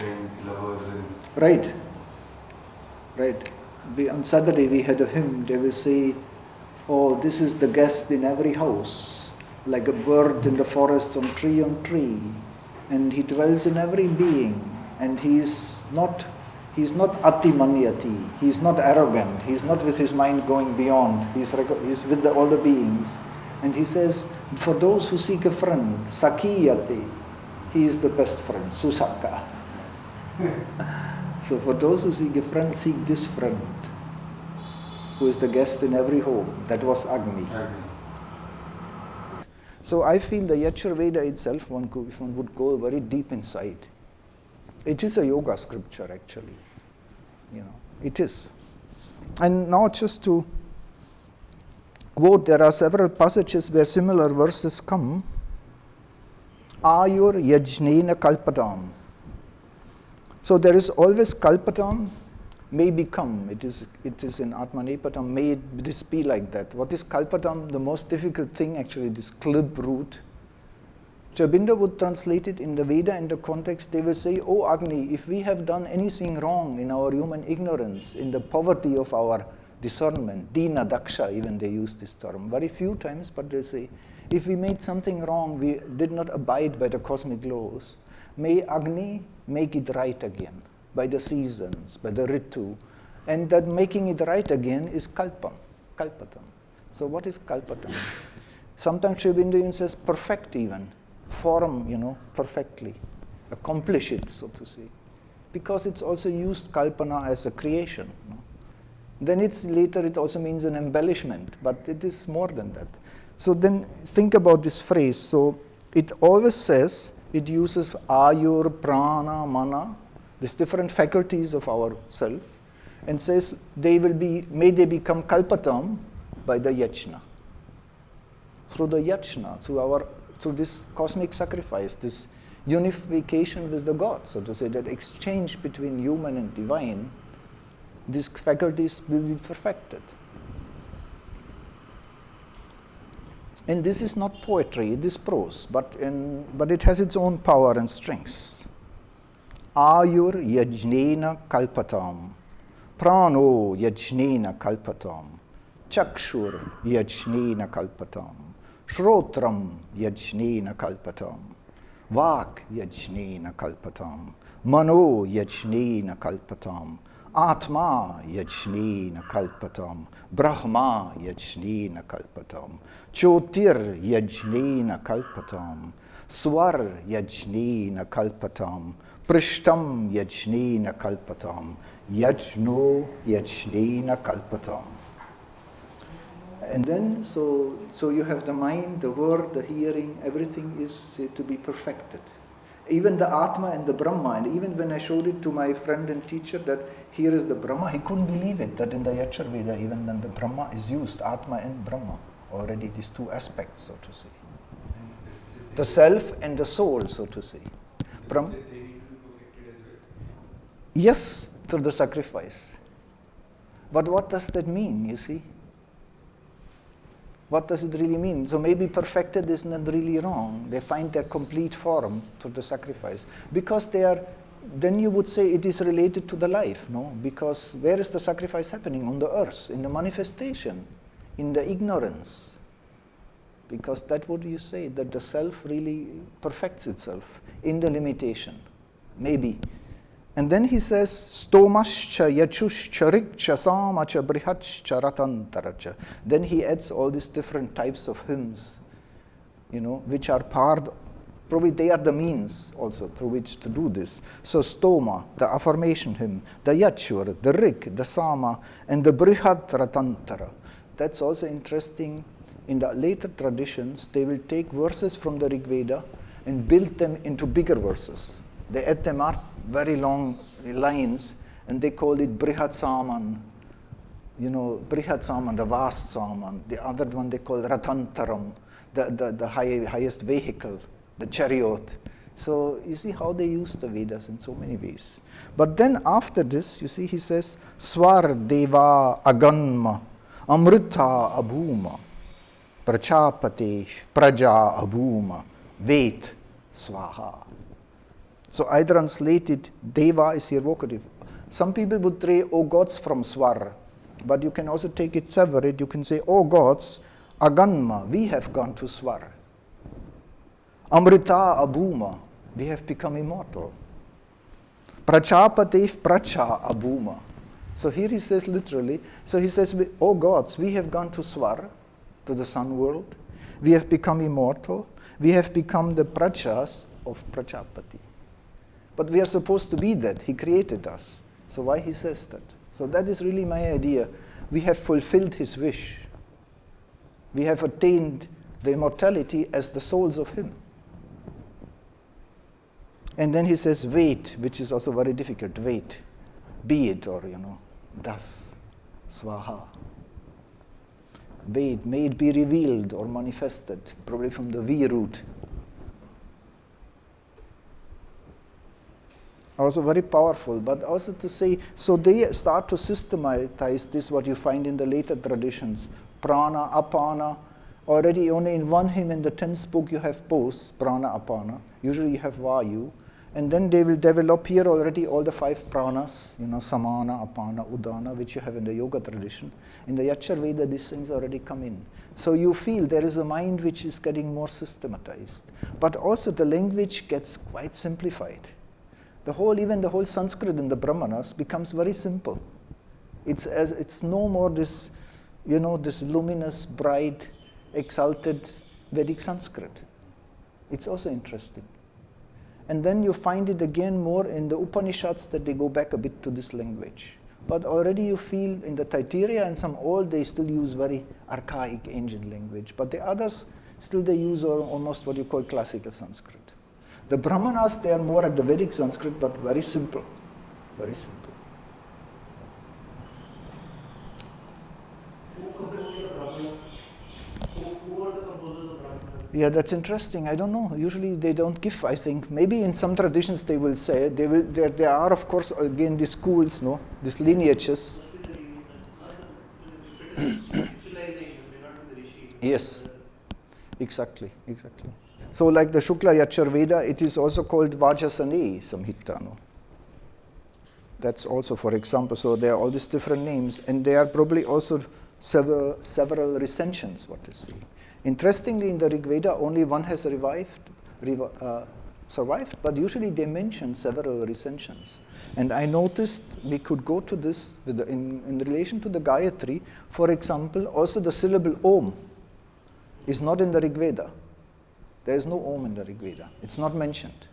friends, lovers, and Right. Right. On Saturday we had a hymn. They will say, "Oh, this is the guest in every house, like a bird in the forest on tree, and he dwells in every being. And he's not ati manyati. He's not arrogant. He's not with his mind going beyond. He's with all the beings." And he says, for those who seek a friend, sakiyate, he is the best friend, susaka. So for those who seek a friend, seek this friend, who is the guest in every home. That was Agni. So I feel the Yajurveda itself, if one would go very deep inside, it is a yoga scripture actually. It is. And now just to quote, there are several passages where similar verses come. Ayur yajnena kalpadam. So there is always kalpatam, may become. It is in Atmanepatam, may this be like that. What is kalpatam? The most difficult thing actually, this klib root. Sri Aurobindo would translate it in the Veda, in the context, they will say, "Oh Agni, if we have done anything wrong in our human ignorance, in the poverty of our discernment," Dina Daksha, even they use this term, very few times, but they say, if we made something wrong, we did not abide by the cosmic laws, may Agni make it right again, by the seasons, by the ritu. And that making it right again is kalpatam. So what is kalpatam? Sometimes Sri Aurobindo even says perfect even, form, perfectly, accomplish it, so to say. Because it's also used kalpana as a creation. Then later it also means an embellishment, but it is more than that. So then think about this phrase. So it always says, it uses ayur, prana, mana, these different faculties of our self, and says may they become kalpatam by the yajna. Through the yajna, through this cosmic sacrifice, this unification with the gods, so to say, that exchange between human and divine, these faculties will be perfected. And this is not poetry, it is prose, but it has its own power and strengths. Ayur yajnena kalpatam, prano yajnena kalpatam, chakshur yajnena kalpatam, shrotram yajnena kalpatam, vak yajnena kalpatam, mano yajnena kalpatam, atma yajnena kalpatam, brahma yajnena kalpatam, chotir yajnena kalpatam, swar yajnena kalpatam, prishtam yajnena kalpatam, yajno yajnena kalpatam. And then, so you have the mind, the word, the hearing, everything is to be perfected. Even the Atma and the Brahma, and even when I showed it to my friend and teacher that here is the Brahma, he couldn't believe it, that in the Yajurveda, even then the Brahma is used, Atma and Brahma, already these two aspects, so to say. The self and the soul, so to say. Yes, through the sacrifice. But what does that mean, you see? What does it really mean? So maybe perfected is not really wrong. They find their complete form through the sacrifice. Because then you would say it is related to the life, no? Because where is the sacrifice happening? On the earth, in the manifestation, in the ignorance. Because that would you say, that the self really perfects itself in the limitation. Maybe. And then he says, stomascha yachuscha rikcha samacha brihatscha ratantaracha. Then he adds all these different types of hymns, which are probably they are the means also through which to do this. So stoma, the affirmation hymn, the yachur, the rik, the sama, and the brihat ratantara. That's also interesting. In the later traditions, they will take verses from the Rig Veda and build them into bigger verses. They add them up very long lines, and they call it Brihat Saman. Brihat Saman, the vast Saman. The other one they call Ratantaram, the highest vehicle, the chariot. So you see how they use the Vedas in so many ways. But then after this, you see, he says, Swar Deva Aganma, Amrita Abhuma, Prachapate Praja Abhuma, Vet Swaha. So I translated Deva is here vocative. Some people would say, oh gods from Swar. But you can also take it separate. You can say, oh gods, Aganma, we have gone to Swar. Amrita Abhuma, we have become immortal. Prachapatev Pracha Abhuma. So here he says literally, so he says, oh gods, we have gone to Swar, to the sun world. We have become immortal. We have become the Prachas of Prachapati. But we are supposed to be that. He created us. So why he says that? So that is really my idea. We have fulfilled his wish. We have attained the immortality as the souls of him. And then he says, wait, which is also very difficult. Wait, be it, or, thus, swaha. Wait, may it be revealed or manifested, probably from the V root. Also very powerful, but also to say, so they start to systematize this, what you find in the later traditions. Prana, apana, already only in one hymn in the 10th book you have both, prana, apana. Usually you have vayu. And then they will develop here already all the 5 pranas, samana, apana, udana, which you have in the yoga tradition. In the Yajur Veda, these things already come in. So you feel there is a mind which is getting more systematized. But also the language gets quite simplified. Even the whole Sanskrit in the Brahmanas becomes very simple. It's no more this, this luminous, bright, exalted Vedic Sanskrit. It's also interesting. And then you find it again more in the Upanishads that they go back a bit to this language. But already you feel in the Taittiriya and some old, they still use very archaic ancient language. But the others, still they use almost what you call classical Sanskrit. The Brahmanas, they are more at the Vedic Sanskrit, but very simple. Very simple. Yeah, that's interesting. I don't know. Usually they don't give, I think. Maybe in some traditions they will say. There are, of course, again, these schools, these lineages. Yes, exactly. So like the Shukla Yajur Veda, it is also called Vajasane Samhita. That's also, for example, so there are all these different names, and there are probably also several recensions, what to say. Interestingly, in the Rig Veda, only one has survived, but usually they mention several recensions. And I noticed we could go to this in relation to the Gayatri. For example, also the syllable Om is not in the Rig Veda. There is no Om in the Rig Veda. It's not mentioned.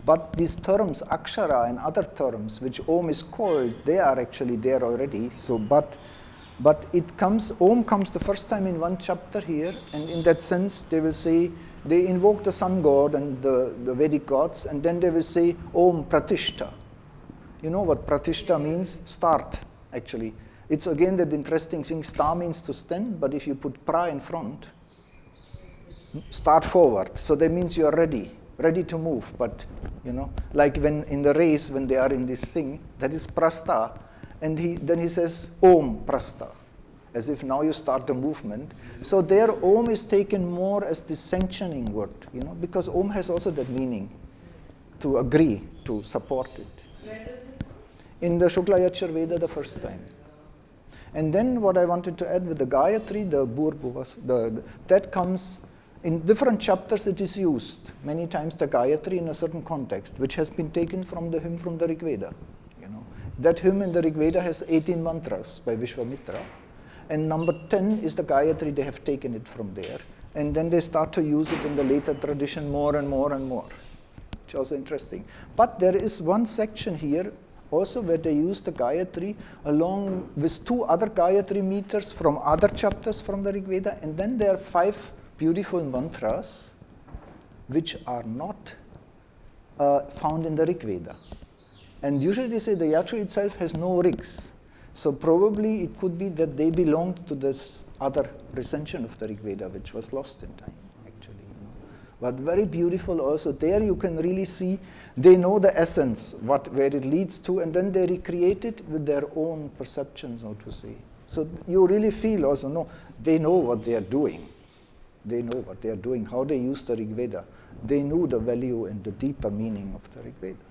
But these terms, Akshara and other terms, which Om is called, they are actually there already. So, but Om comes the first time in one chapter here, and in that sense, they will say, they invoke the sun god and the Vedic gods, and then they will say, Om Pratishta. You know what Pratishta means? Start, actually. It's again that interesting thing, sta means to stand, but if you put pra in front, start forward. So that means you are ready to move. But, like when in the race, when they are in this thing, that is prasta. And then he says, Om Prasta, as if now you start the movement. So there Om is taken more as the sanctioning word, because Om has also that meaning, to agree, to support it. Where does this come? In the Shukla Yajur Veda the first time. And then what I wanted to add with the Gayatri, the Bhurbhuvas, that comes in different chapters. It is used many times, the Gayatri in a certain context, which has been taken from the hymn from the Rig Veda. That hymn in the Rig Veda has 18 mantras by Vishwamitra, and number 10 is the Gayatri. They have taken it from there, and then they start to use it in the later tradition more and more and more, which is also interesting. But there is one section here also where they use the Gayatri along with 2 other Gayatri meters from other chapters from the Rig Veda, and then there are 5 beautiful mantras which are not found in the Rig Veda. And usually they say the Yajur itself has no rigs. So probably it could be that they belonged to this other recension of the Rig Veda, which was lost in time, actually. But very beautiful also. There you can really see, they know the essence, where it leads to, and then they recreate it with their own perceptions, so to say. So you really feel also, they know what they are doing. They know what they are doing, how they use the Rig Veda. They knew the value and the deeper meaning of the Rig Veda.